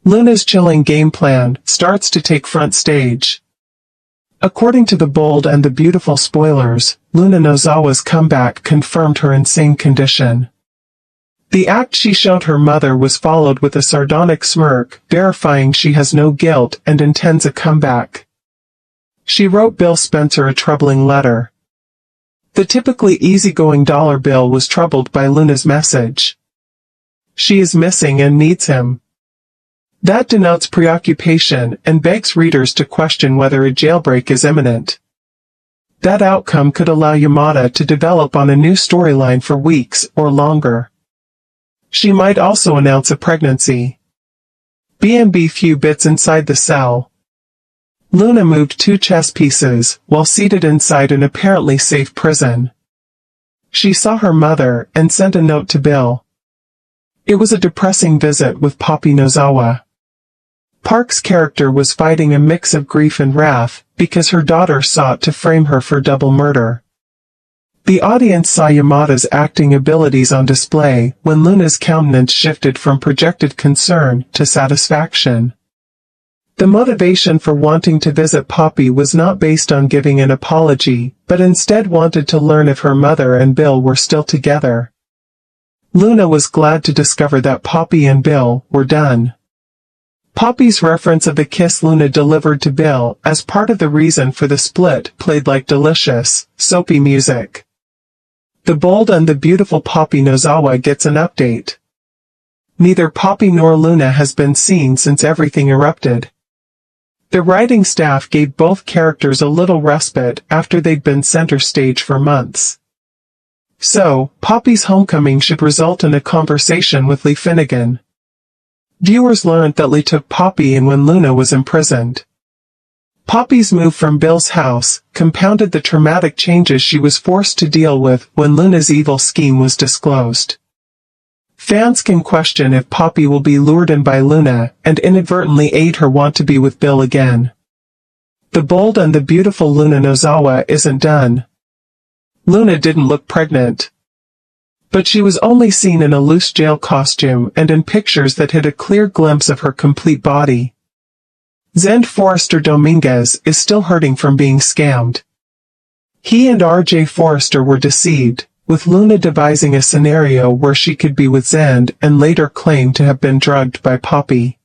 Luna's chilling game plan starts to take front stage. According to the bold and the beautiful spoilers, Luna Nozawa's comeback confirmed her insane condition. The act she showed her mother was followed with a sardonic smirk, verifying she has no guilt and intends a comeback. She wrote Bill Spencer a troubling letter. The typically easygoing dollar bill was troubled by Luna's message. She is missing and needs him. That denotes preoccupation and begs readers to question whether a jailbreak is imminent. That outcome could allow Yamada to develop on a new storyline for weeks or longer. She might also announce a pregnancy. BMB few bits inside the cell. Luna moved 2 chess pieces while seated inside an apparently safe prison. She saw her mother and sent a note to Bill. It was a depressing visit with Poppy Nozawa. Park's character was fighting a mix of grief and wrath because her daughter sought to frame her for double murder. The audience saw Yamada's acting abilities on display when Luna's countenance shifted from projected concern to satisfaction. The motivation for wanting to visit Poppy was not based on giving an apology, but instead wanted to learn if her mother and Bill were still together. Luna was glad to discover that Poppy and Bill were done. Poppy's reference of the kiss Luna delivered to Bill as part of the reason for the split played like delicious, soapy music. The bold and the beautiful Poppy Nozawa gets an update. Neither Poppy nor Luna has been seen since everything erupted. The writing staff gave both characters a little respite after they'd been center stage for months. So, Poppy's homecoming should result in a conversation with Lee Finnegan. Viewers learned that Lee took Poppy in when Luna was imprisoned. Poppy's move from Bill's house compounded the traumatic changes she was forced to deal with when Luna's evil scheme was disclosed. Fans can question if Poppy will be lured in by Luna and inadvertently aid her want to be with Bill again. The bold and the beautiful Luna Nozawa isn't done. Luna didn't look pregnant. But she was only seen in a loose jail costume and in pictures that hid a clear glimpse of her complete body. Zend Forrester Dominguez is still hurting from being scammed. He and R.J. Forrester were deceived, with Luna devising a scenario where she could be with Zend and later claimed to have been drugged by Poppy.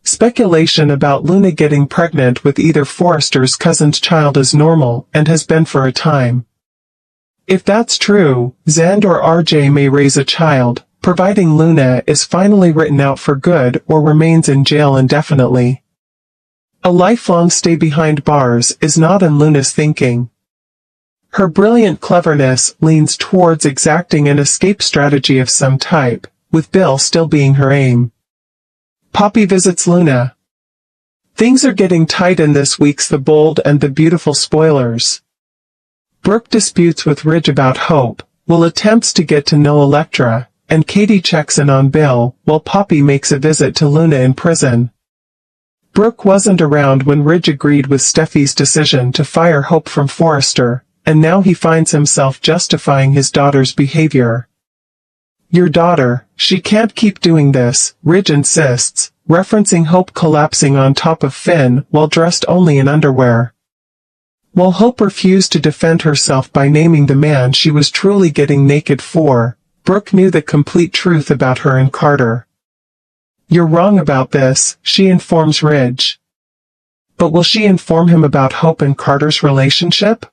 Speculation about Luna getting pregnant with either Forrester's cousin's child is normal and has been for a time. If that's true, Zend or RJ may raise a child, providing Luna is finally written out for good or remains in jail indefinitely. A lifelong stay behind bars is not in Luna's thinking. Her brilliant cleverness leans towards exacting an escape strategy of some type, with Bill still being her aim. Poppy visits Luna. Things are getting tight in this week's The Bold and the Beautiful spoilers. Brooke disputes with Ridge about Hope, Will attempts to get to know Elektra, and Katie checks in on Bill, while Poppy makes a visit to Luna in prison. Brooke wasn't around when Ridge agreed with Steffi's decision to fire Hope from Forrester, and now he finds himself justifying his daughter's behavior. Your daughter, she can't keep doing this, Ridge insists, referencing Hope collapsing on top of Finn while dressed only in underwear. While Hope refused to defend herself by naming the man she was truly getting naked for, Brooke knew the complete truth about her and Carter. You're wrong about this, she informs Ridge. But will she inform him about Hope and Carter's relationship?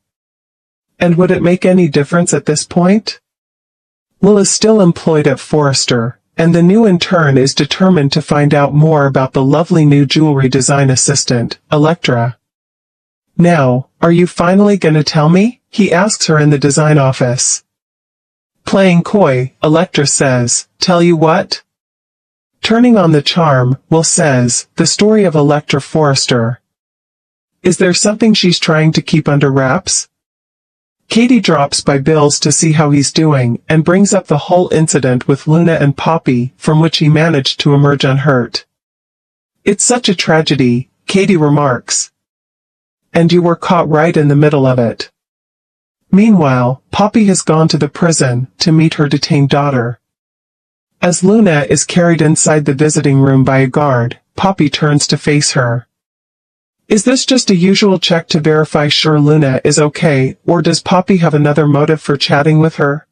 And would it make any difference at this point? Will is still employed at Forrester, and the new intern is determined to find out more about the lovely new jewelry design assistant, Elektra. Now, are you finally gonna tell me? He asks her in the design office. Playing coy, Elektra says, tell you what? Turning on the charm, Will says, the story of Elektra Forrester. Is there something she's trying to keep under wraps? Katie drops by Bill's to see how he's doing, and brings up the whole incident with Luna and Poppy, from which he managed to emerge unhurt. It's such a tragedy, Katie remarks. And you were caught right in the middle of it. Meanwhile, Poppy has gone to the prison to meet her detained daughter. As Luna is carried inside the visiting room by a guard, Poppy turns to face her. Is this just a usual check to verify sure Luna is okay, or does Poppy have another motive for chatting with her?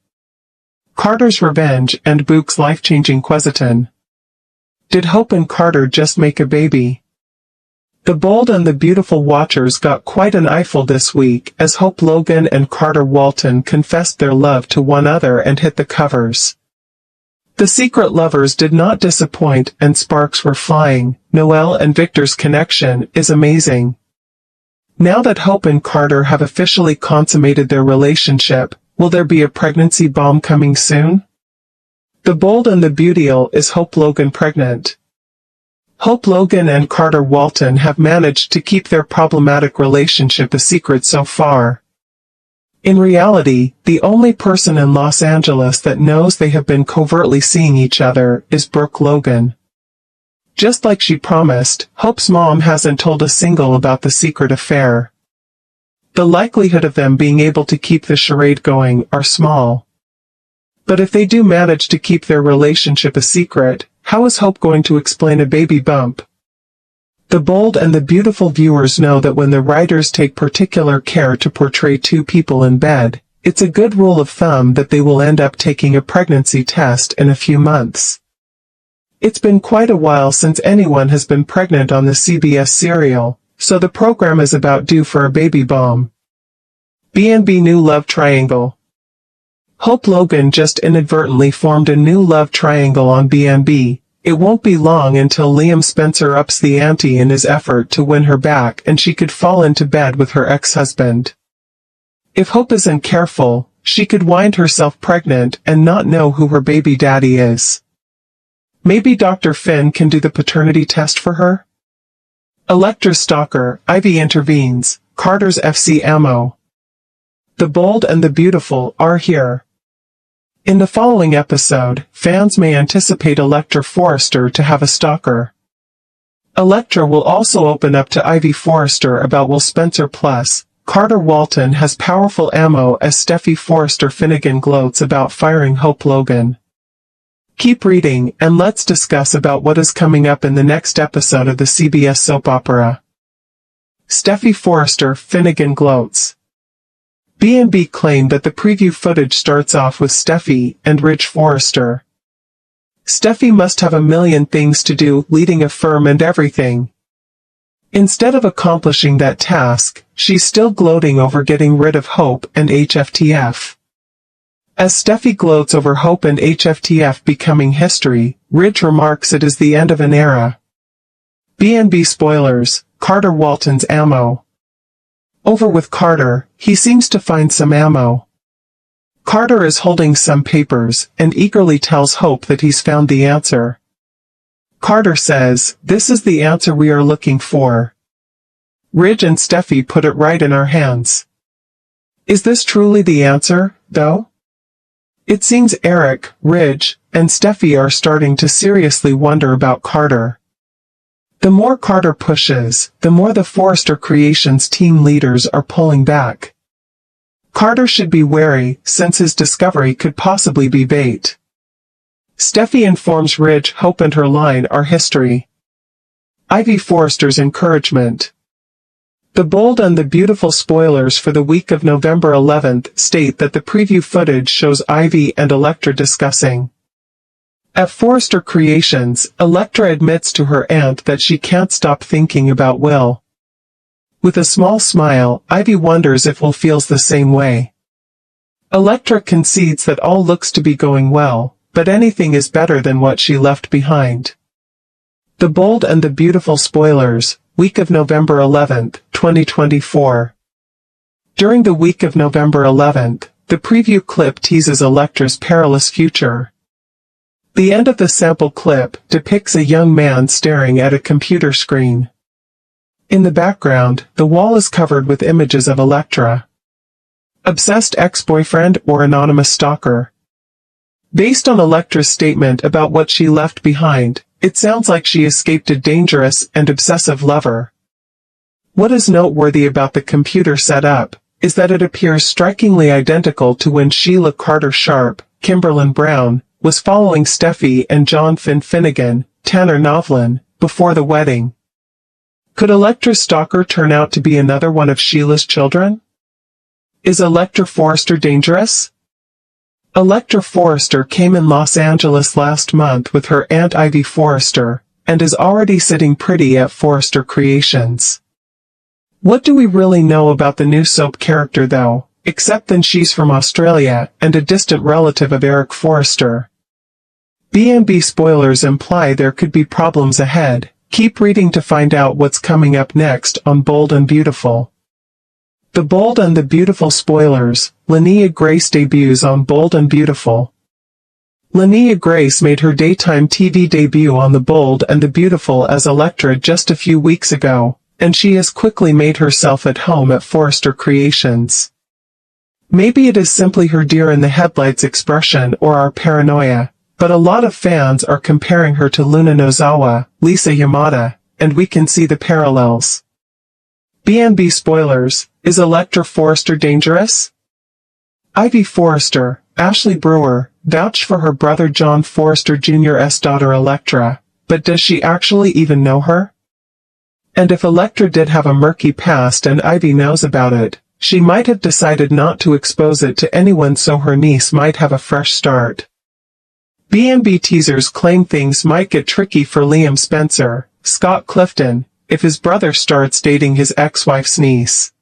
Carter's revenge and Book's life-changing Quesiton. Did Hope and Carter just make a baby? The Bold and the Beautiful watchers got quite an eyeful this week as Hope Logan and Carter Walton confessed their love to one another and hit the covers. The secret lovers did not disappoint and sparks were flying. Noelle and Victor's connection is amazing. Now that Hope and Carter have officially consummated their relationship, will there be a pregnancy bomb coming soon? The Bold and the Beautiful is Hope Logan pregnant. Hope Logan and Carter Walton have managed to keep their problematic relationship a secret so far. In reality, the only person in Los Angeles that knows they have been covertly seeing each other is Brooke Logan. Just like she promised, Hope's mom hasn't told a single about the secret affair. The likelihood of them being able to keep the charade going are small. But if they do manage to keep their relationship a secret, how is Hope going to explain a baby bump? The Bold and the Beautiful viewers know that when the writers take particular care to portray two people in bed, it's a good rule of thumb that they will end up taking a pregnancy test in a few months. It's been quite a while since anyone has been pregnant on the CBS serial, so the program is about due for a baby bomb. B&B new love triangle. Hope Logan just inadvertently formed a new love triangle on B&B. It won't be long until Liam Spencer ups the ante in his effort to win her back and she could fall into bed with her ex-husband. If Hope isn't careful, she could wind herself pregnant and not know who her baby daddy is. Maybe Dr. Finn can do the paternity test for her? Electra's stalker, Ivy intervenes, Carter's FC ammo. The Bold and the Beautiful are here. In the following episode, fans may anticipate Electra Forrester to have a stalker. Electra will also open up to Ivy Forrester about Will Spencer plus Carter Walton has powerful ammo as Steffi Forrester Finnegan gloats about firing Hope Logan. Keep reading and let's discuss about what is coming up in the next episode of the CBS soap opera. Steffi Forrester Finnegan gloats. B&B claimed that the preview footage starts off with Steffi and Rich Forrester. Steffi must have a million things to do, leading a firm and everything. Instead of accomplishing that task, she's still gloating over getting rid of Hope and HFTF. As Steffi gloats over Hope and HFTF becoming history, Rich remarks it is the end of an era. B&B spoilers, Carter Walton's ammo. Over with Carter, he seems to find some ammo. Carter is holding some papers, and eagerly tells Hope that he's found the answer. Carter says, "This is the answer we are looking for." Ridge and Steffi put it right in our hands. Is this truly the answer, though? It seems Eric, Ridge, and Steffi are starting to seriously wonder about Carter. The more Carter pushes, the more the Forrester Creations team leaders are pulling back. Carter should be wary, since his discovery could possibly be bait. Steffi informs Ridge Hope and her line are history. Ivy Forrester's encouragement. The Bold and the Beautiful spoilers for the week of November 11th state that the preview footage shows Ivy and Electra discussing. At Forrester Creations, Electra admits to her aunt that she can't stop thinking about Will. With a small smile, Ivy wonders if Will feels the same way. Electra concedes that all looks to be going well, but anything is better than what she left behind. The Bold and the Beautiful spoilers, week of November 11th, 2024. During the week of November 11th, the preview clip teases Electra's perilous future. The end of the sample clip depicts a young man staring at a computer screen. In the background, the wall is covered with images of Electra. Obsessed ex-boyfriend or anonymous stalker? Based on Electra's statement about what she left behind, it sounds like she escaped a dangerous and obsessive lover. What is noteworthy about the computer setup is that it appears strikingly identical to when Sheila Carter Sharp, Kimberlyn Brown, was following Steffi and John Finnegan, Tanner Novlin, before the wedding. Could Electra's stalker turn out to be another one of Sheila's children? Is Electra Forrester dangerous? Electra Forrester came in Los Angeles last month with her Aunt Ivy Forrester, and is already sitting pretty at Forrester Creations. What do we really know about the new soap character though, except that she's from Australia and a distant relative of Eric Forrester? B&B spoilers imply there could be problems ahead. Keep reading to find out what's coming up next on Bold and Beautiful. The Bold and the Beautiful spoilers. Linnea Grace debuts on Bold and Beautiful. Linnea Grace made her daytime TV debut on The Bold and the Beautiful as Electra just a few weeks ago, and she has quickly made herself at home at Forrester Creations. Maybe it is simply her deer-in-the-headlights expression or our paranoia, but a lot of fans are comparing her to Luna Nozawa, Lisa Yamada, and we can see the parallels. B&B spoilers. Is Electra Forrester dangerous? Ivy Forrester, Ashley Brewer, vouched for her brother John Forrester Jr.'s daughter Electra, but does she actually even know her? And if Electra did have a murky past and Ivy knows about it, she might have decided not to expose it to anyone so her niece might have a fresh start. B&B teasers claim things might get tricky for Liam Spencer, Scott Clifton, if his brother starts dating his ex-wife's niece.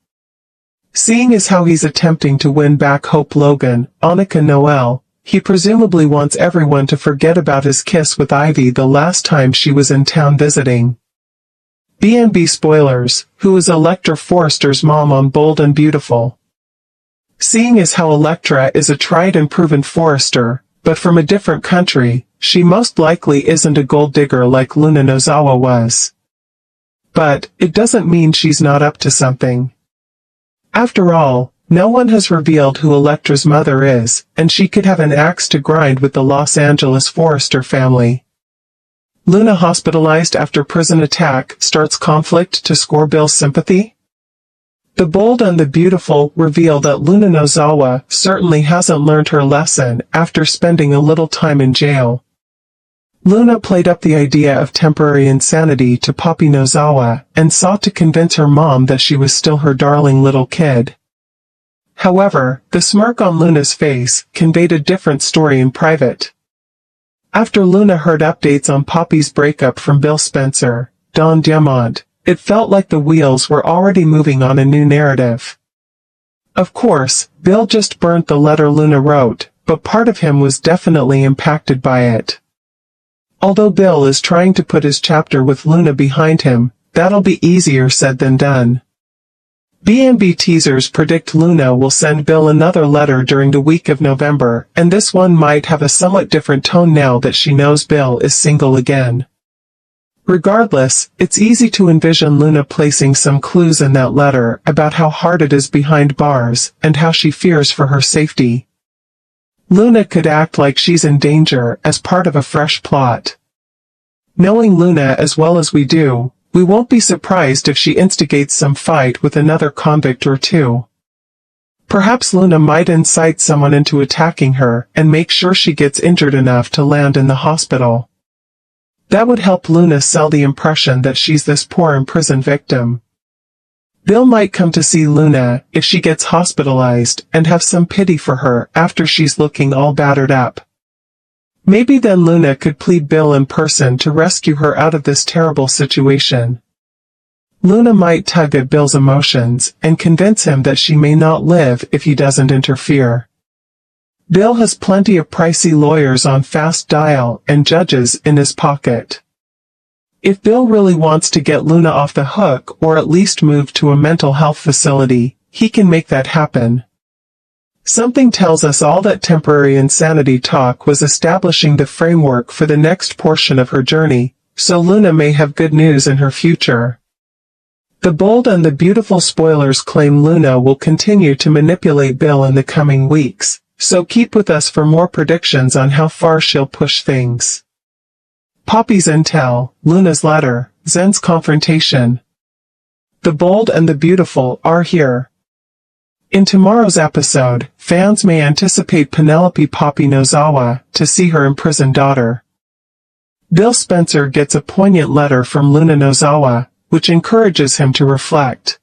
Seeing as how he's attempting to win back Hope Logan, Annika Noel, he presumably wants everyone to forget about his kiss with Ivy the last time she was in town visiting. B&B spoilers. Who is Electra Forrester's mom on Bold and Beautiful? Seeing as how Electra is a tried and proven Forrester, but from a different country, she most likely isn't a gold digger like Luna Nozawa was. But it doesn't mean she's not up to something. After all, no one has revealed who Electra's mother is, and she could have an axe to grind with the Los Angeles Forrester family. Luna hospitalized after prison attack starts conflict to score Bill's sympathy? The Bold and the Beautiful reveal that Luna Nozawa certainly hasn't learned her lesson after spending a little time in jail. Luna played up the idea of temporary insanity to Poppy Nozawa and sought to convince her mom that she was still her darling little kid. However, the smirk on Luna's face conveyed a different story in private. After Luna heard updates on Poppy's breakup from Bill Spencer, Don Diamond, it felt like the wheels were already moving on a new narrative. Of course, Bill just burnt the letter Luna wrote, but part of him was definitely impacted by it. Although Bill is trying to put his chapter with Luna behind him, that'll be easier said than done. B&B teasers predict Luna will send Bill another letter during the week of November, and this one might have a somewhat different tone now that she knows Bill is single again. Regardless, it's easy to envision Luna placing some clues in that letter about how hard it is behind bars, and how she fears for her safety. Luna could act like she's in danger as part of a fresh plot. Knowing Luna as well as we do, we won't be surprised if she instigates some fight with another convict or two. Perhaps Luna might incite someone into attacking her and make sure she gets injured enough to land in the hospital. That would help Luna sell the impression that she's this poor imprisoned victim. Bill might come to see Luna if she gets hospitalized and have some pity for her after she's looking all battered up. Maybe then Luna could plead Bill in person to rescue her out of this terrible situation. Luna might tug at Bill's emotions and convince him that she may not live if he doesn't interfere. Bill has plenty of pricey lawyers on fast dial and judges in his pocket. If Bill really wants to get Luna off the hook or at least move to a mental health facility, he can make that happen. Something tells us all that temporary insanity talk was establishing the framework for the next portion of her journey, so Luna may have good news in her future. The Bold and the Beautiful spoilers claim Luna will continue to manipulate Bill in the coming weeks, so keep with us for more predictions on how far she'll push things. Poppy's intel, Luna's letter, Zen's confrontation. The Bold and the Beautiful are here. In tomorrow's episode, fans may anticipate Penelope Poppy Nozawa to see her imprisoned daughter. Bill Spencer gets a poignant letter from Luna Nozawa, which encourages him to reflect.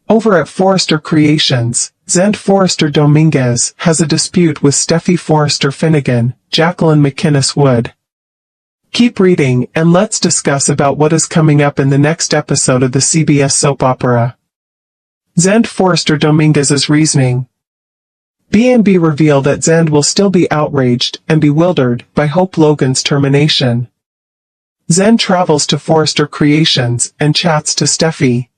Over at Forrester Creations, Zend Forrester Dominguez has a dispute with Steffi Forrester Finnegan, Jacqueline McInnes Wood. Keep reading, and let's discuss about what is coming up in the next episode of the CBS soap opera. Zend Forrester Dominguez's reasoning. B&B reveal that Zend will still be outraged and bewildered by Hope Logan's termination. Zend travels to Forrester Creations and chats to Steffi.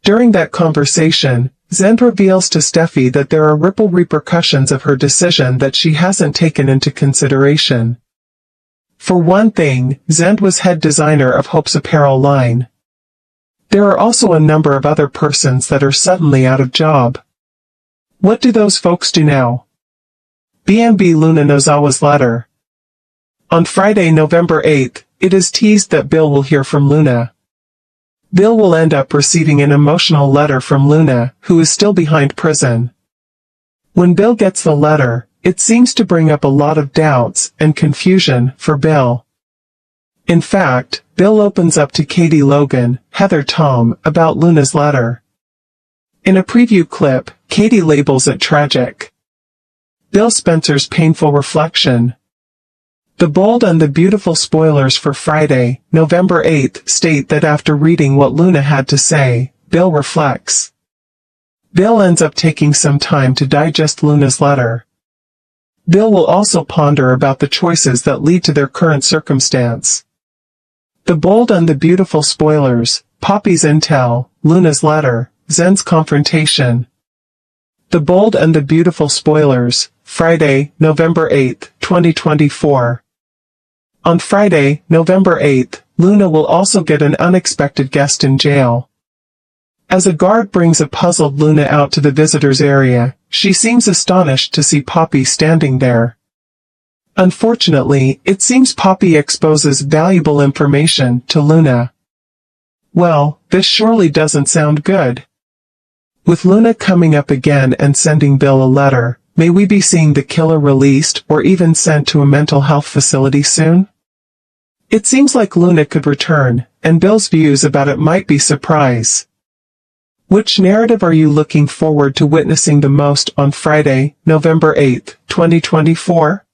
During that conversation, Zend reveals to Steffi that there are ripple repercussions of her decision that she hasn't taken into consideration. For one thing, Zend was head designer of Hope's apparel line. There are also a number of other persons that are suddenly out of job. What do those folks do now? B&B Luna Nozawa's letter. On Friday, November 8th, it is teased that Bill will hear from Luna. Bill will end up receiving an emotional letter from Luna, who is still behind prison. When Bill gets the letter, it seems to bring up a lot of doubts and confusion for Bill. In fact, Bill opens up to Katie Logan, Heather Tom, about Luna's letter. In a preview clip, Katie labels it tragic. Bill Spencer's painful reflection. The bold and the beautiful spoilers for Friday, November 8th state that after reading what Luna had to say, Bill reflects. Bill ends up taking some time to digest Luna's letter. Bill will also ponder about the choices that lead to their current circumstance. The bold and the beautiful spoilers, Poppy's intel, Luna's letter, Zend's confrontation. The bold and the beautiful spoilers, Friday, November 8th, 2024. On Friday, November 8th, Luna will also get an unexpected guest in jail. As a guard brings a puzzled Luna out to the visitors area, she seems astonished to see Poppy standing there. Unfortunately, it seems Poppy exposes valuable information to Luna. Well, this surely doesn't sound good. With Luna coming up again and sending Bill a letter, may we be seeing the killer released or even sent to a mental health facility soon? It seems like Luna could return, and Bill's views about it might be surprise. Which narrative are you looking forward to witnessing the most on Friday, November 8th, 2024?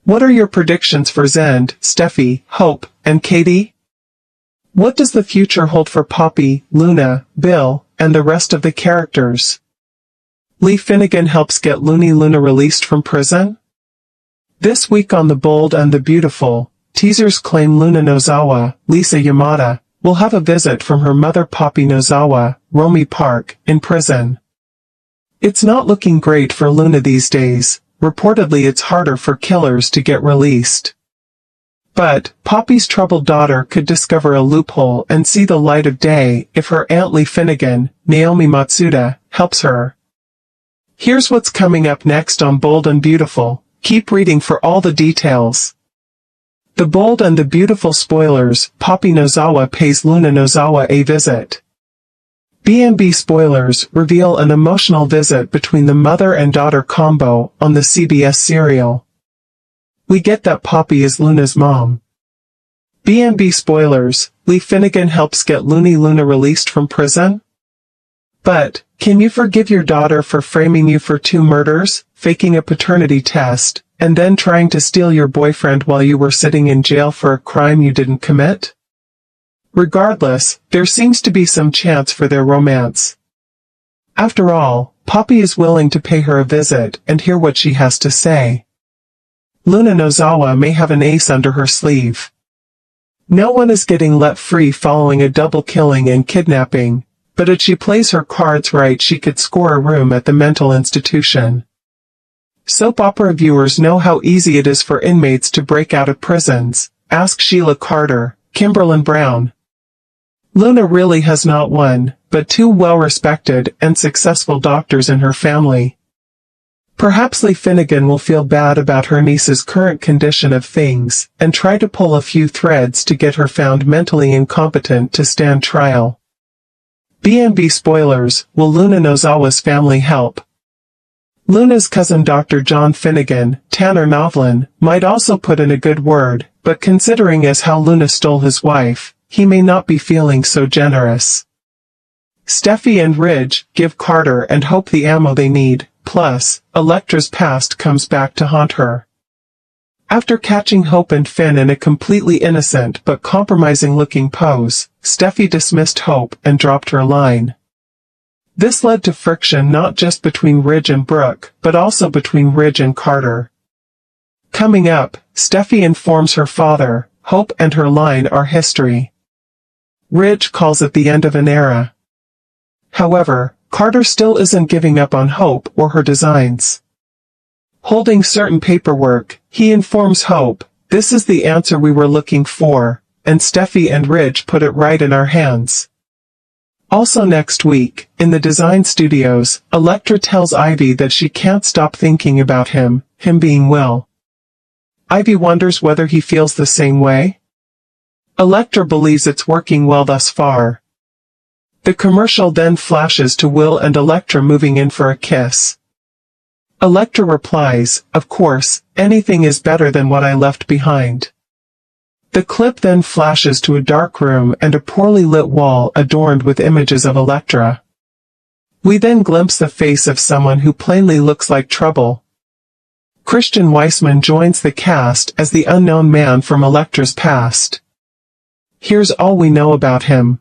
What are your predictions for Zend, Steffi, Hope, and Katie? What does the future hold for Poppy, Luna, Bill, and the rest of the characters? Lee Finnegan helps get Looney Luna released from prison? This week on The Bold and the Beautiful, teasers claim Luna Nozawa, Lisa Yamada, will have a visit from her mother Poppy Nozawa, Romy Park, in prison. It's not looking great for Luna these days. Reportedly it's harder for killers to get released. But, Poppy's troubled daughter could discover a loophole and see the light of day if her Aunt Lee Finnegan, Naomi Matsuda, helps her. Here's what's coming up next on Bold and Beautiful. Keep reading for all the details. The Bold and the Beautiful spoilers, Poppy Nozawa pays Luna Nozawa a visit. B&B spoilers reveal an emotional visit between the mother and daughter combo on the CBS serial. We get that Poppy is Luna's mom. B&B spoilers, Lee Finnegan helps get Looney Luna released from prison? But, can you forgive your daughter for framing you for 2 murders, faking a paternity test, and then trying to steal your boyfriend while you were sitting in jail for a crime you didn't commit? Regardless, there seems to be some chance for their romance. After all, Poppy is willing to pay her a visit and hear what she has to say. Luna Nozawa may have an ace under her sleeve. No one is getting let free following a double killing and kidnapping, but if she plays her cards right she could score a room at the mental institution. Soap opera viewers know how easy it is for inmates to break out of prisons. Ask Sheila Carter, Kimberlyn Brown. Luna really has not one, but 2 well-respected and successful doctors in her family. Perhaps Lee Finnegan will feel bad about her niece's current condition of things, and try to pull a few threads to get her found mentally incompetent to stand trial. B&B spoilers, will Luna Nozawa's family help? Luna's cousin Dr. John Finnegan, Tanner Novlin, might also put in a good word, but considering as how Luna stole his wife, he may not be feeling so generous. Steffi and Ridge give Carter and Hope the ammo they need, plus, Elektra's past comes back to haunt her. After catching Hope and Finn in a completely innocent but compromising-looking pose, Steffi dismissed Hope and dropped her line. This led to friction not just between Ridge and Brooke, but also between Ridge and Carter. Coming up, Steffi informs her father, Hope and her line are history. Ridge calls it the end of an era. However, Carter still isn't giving up on Hope or her designs. Holding certain paperwork, he informs Hope, "This is the answer we were looking for," and Steffi and Ridge put it right in our hands. Also next week, in the design studios, Elektra tells Ivy that she can't stop thinking about him being Will. Ivy wonders whether he feels the same way. Elektra believes it's working well thus far. The commercial then flashes to Will and Elektra moving in for a kiss. Elektra replies, "Of course, anything is better than what I left behind." The clip then flashes to a dark room and a poorly lit wall adorned with images of Elektra. We then glimpse the face of someone who plainly looks like trouble. Christian Weissman joins the cast as the unknown man from Elektra's past. Here's all we know about him.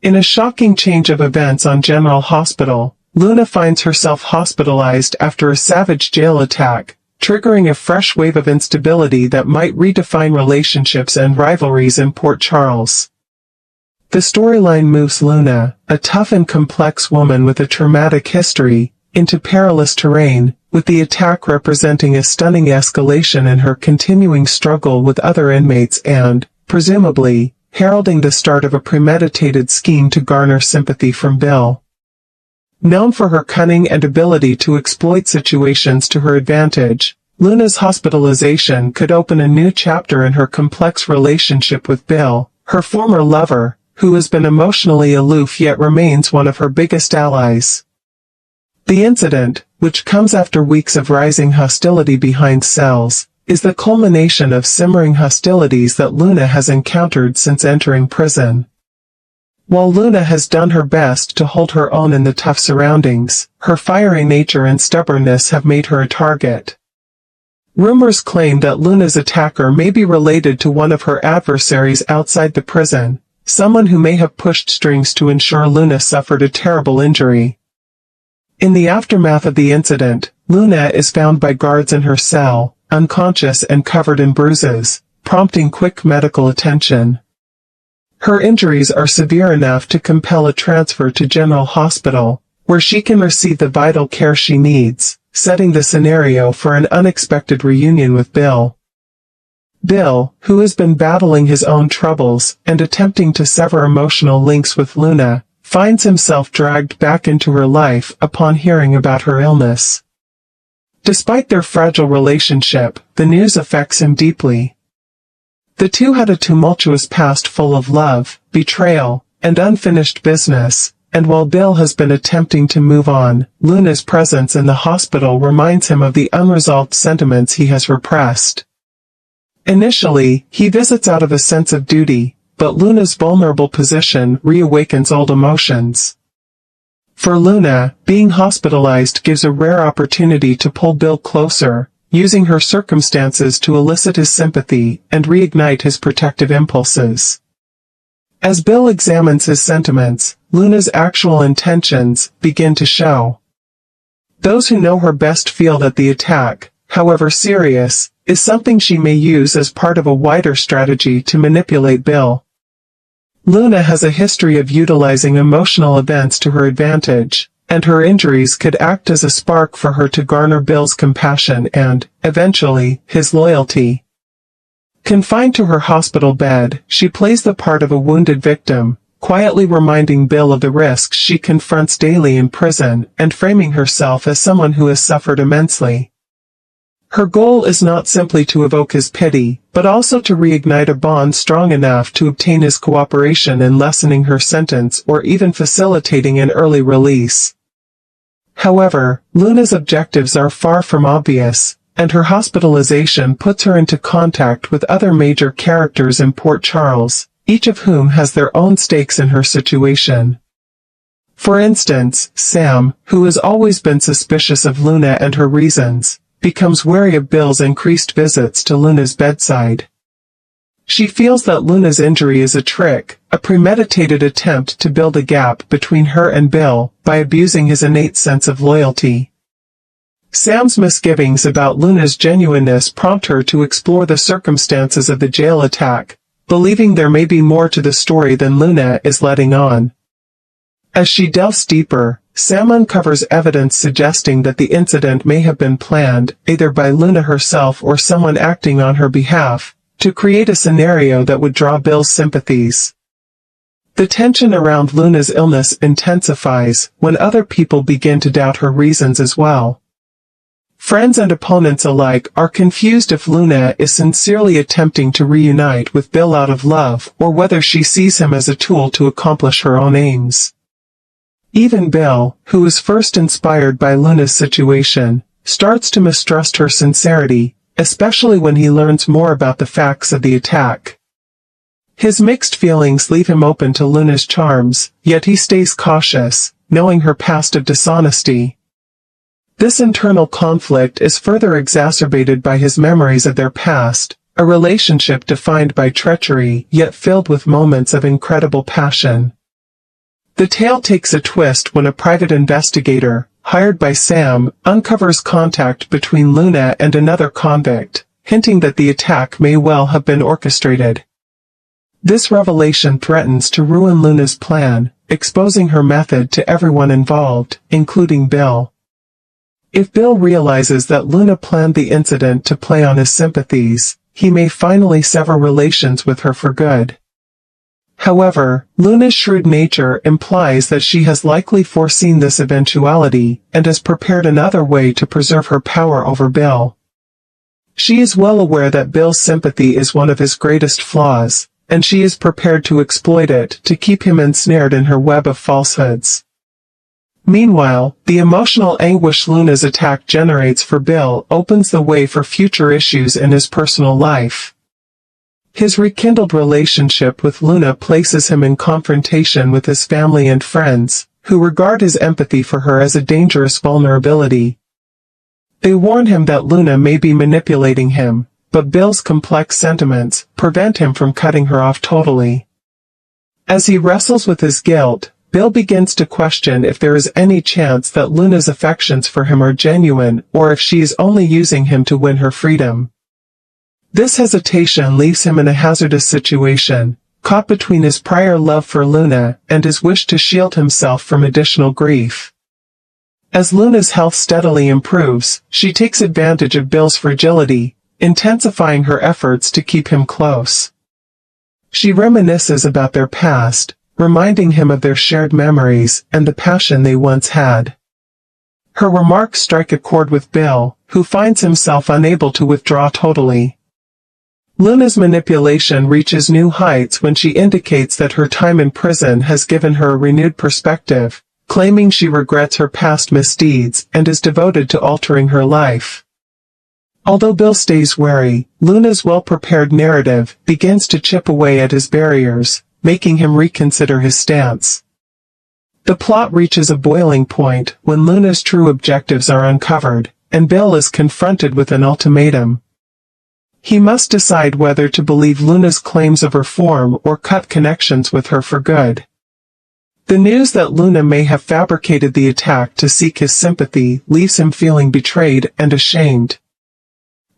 In a shocking change of events on General Hospital, Luna finds herself hospitalized after a savage jail attack, triggering a fresh wave of instability that might redefine relationships and rivalries in Port Charles. The storyline moves Luna, a tough and complex woman with a traumatic history, into perilous terrain, with the attack representing a stunning escalation in her continuing struggle with other inmates and, presumably, heralding the start of a premeditated scheme to garner sympathy from Bill. Known for her cunning and ability to exploit situations to her advantage, Luna's hospitalization could open a new chapter in her complex relationship with Bill, her former lover, who has been emotionally aloof yet remains one of her biggest allies. The incident, which comes after weeks of rising hostility behind cells, is the culmination of simmering hostilities that Luna has encountered since entering prison. While Luna has done her best to hold her own in the tough surroundings, her fiery nature and stubbornness have made her a target. Rumors claim that Luna's attacker may be related to one of her adversaries outside the prison, someone who may have pushed strings to ensure Luna suffered a terrible injury. In the aftermath of the incident, Luna is found by guards in her cell, unconscious and covered in bruises, prompting quick medical attention. Her injuries are severe enough to compel a transfer to General Hospital, where she can receive the vital care she needs, setting the scenario for an unexpected reunion with Bill. Bill, who has been battling his own troubles and attempting to sever emotional links with Luna, finds himself dragged back into her life upon hearing about her illness. Despite their fragile relationship, the news affects him deeply. The two had a tumultuous past full of love, betrayal, and unfinished business, and while Bill has been attempting to move on, Luna's presence in the hospital reminds him of the unresolved sentiments he has repressed. Initially, he visits out of a sense of duty, but Luna's vulnerable position reawakens old emotions. For Luna, being hospitalized gives a rare opportunity to pull Bill closer, using her circumstances to elicit his sympathy and reignite his protective impulses. As Bill examines his sentiments, Luna's actual intentions begin to show. Those who know her best feel that the attack, however serious, is something she may use as part of a wider strategy to manipulate Bill. Luna has a history of utilizing emotional events to her advantage, and her injuries could act as a spark for her to garner Bill's compassion and, eventually, his loyalty. Confined to her hospital bed, she plays the part of a wounded victim, quietly reminding Bill of the risks she confronts daily in prison and framing herself as someone who has suffered immensely. Her goal is not simply to evoke his pity, but also to reignite a bond strong enough to obtain his cooperation in lessening her sentence or even facilitating an early release. However, Luna's objectives are far from obvious, and her hospitalization puts her into contact with other major characters in Port Charles, each of whom has their own stakes in her situation. For instance, Sam, who has always been suspicious of Luna and her reasons, becomes wary of Bill's increased visits to Luna's bedside. She feels that Luna's injury is a trick, a premeditated attempt to build a gap between her and Bill by abusing his innate sense of loyalty. Sam's misgivings about Luna's genuineness prompt her to explore the circumstances of the jail attack, believing there may be more to the story than Luna is letting on. As she delves deeper, Sam uncovers evidence suggesting that the incident may have been planned, either by Luna herself or someone acting on her behalf, to create a scenario that would draw Bill's sympathies. The tension around Luna's illness intensifies when other people begin to doubt her reasons as well. Friends and opponents alike are confused if Luna is sincerely attempting to reunite with Bill out of love or whether she sees him as a tool to accomplish her own aims. Even Bill, who is first inspired by Luna's situation, starts to mistrust her sincerity, especially when he learns more about the facts of the attack. His mixed feelings leave him open to Luna's charms, yet he stays cautious, knowing her past of dishonesty. This internal conflict is further exacerbated by his memories of their past, a relationship defined by treachery yet filled with moments of incredible passion. The tale takes a twist when a private investigator, hired by Sam, uncovers contact between Luna and another convict, hinting that the attack may well have been orchestrated. This revelation threatens to ruin Luna's plan, exposing her method to everyone involved, including Bill. If Bill realizes that Luna planned the incident to play on his sympathies, he may finally sever relations with her for good. However, Luna's shrewd nature implies that she has likely foreseen this eventuality and has prepared another way to preserve her power over Bill. She is well aware that Bill's sympathy is one of his greatest flaws, and she is prepared to exploit it to keep him ensnared in her web of falsehoods. Meanwhile, the emotional anguish Luna's attack generates for Bill opens the way for future issues in his personal life. His rekindled relationship with Luna places him in confrontation with his family and friends, who regard his empathy for her as a dangerous vulnerability. They warn him that Luna may be manipulating him, but Bill's complex sentiments prevent him from cutting her off totally. As he wrestles with his guilt, Bill begins to question if there is any chance that Luna's affections for him are genuine or if she is only using him to win her freedom. This hesitation leaves him in a hazardous situation, caught between his prior love for Luna and his wish to shield himself from additional grief. As Luna's health steadily improves, she takes advantage of Bill's fragility, intensifying her efforts to keep him close. She reminisces about their past, reminding him of their shared memories and the passion they once had. Her remarks strike a chord with Bill, who finds himself unable to withdraw totally. Luna's manipulation reaches new heights when she indicates that her time in prison has given her a renewed perspective, claiming she regrets her past misdeeds and is devoted to altering her life. Although Bill stays wary, Luna's well-prepared narrative begins to chip away at his barriers, making him reconsider his stance. The plot reaches a boiling point when Luna's true objectives are uncovered, and Bill is confronted with an ultimatum. He must decide whether to believe Luna's claims of reform or cut connections with her for good. The news that Luna may have fabricated the attack to seek his sympathy leaves him feeling betrayed and ashamed.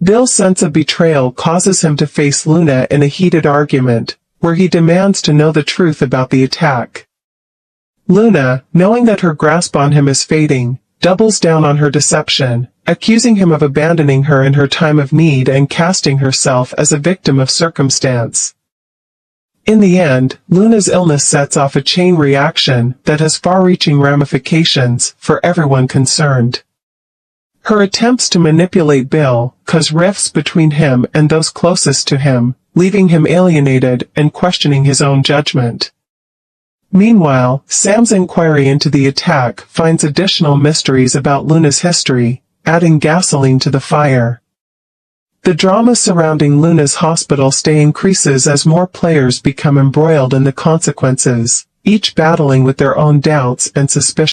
Bill's sense of betrayal causes him to face Luna in a heated argument, where he demands to know the truth about the attack. Luna, knowing that her grasp on him is fading, doubles down on her deception, accusing him of abandoning her in her time of need and casting herself as a victim of circumstance. In the end, Luna's illness sets off a chain reaction that has far-reaching ramifications for everyone concerned. Her attempts to manipulate Bill cause rifts between him and those closest to him, leaving him alienated and questioning his own judgment. Meanwhile, Sam's inquiry into the attack finds additional mysteries about Luna's history, adding gasoline to the fire. The drama surrounding Luna's hospital stay increases as more players become embroiled in the consequences, each battling with their own doubts and suspicions.